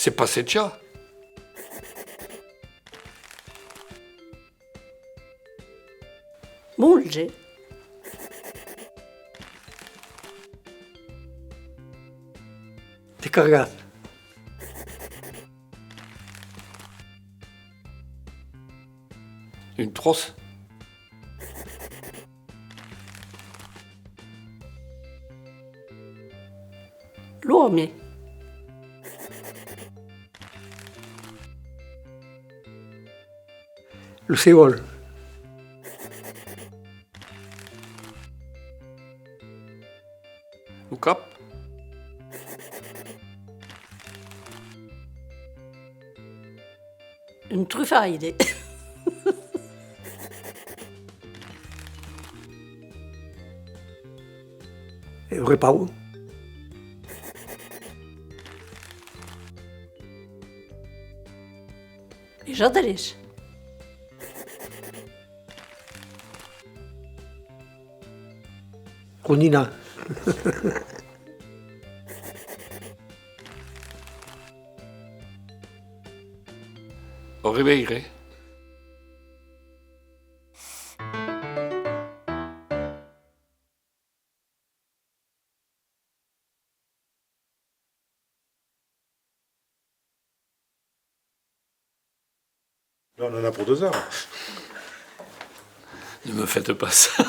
C'est pas Setcha. Mulge. T'es cargat. Une trosse. L'uomo. Le segol. Le cap. Un truffaide. E o repau. E jadares. Conina. Au Ribeire. Là, on en a pour 2 heures. Ne me faites pas ça.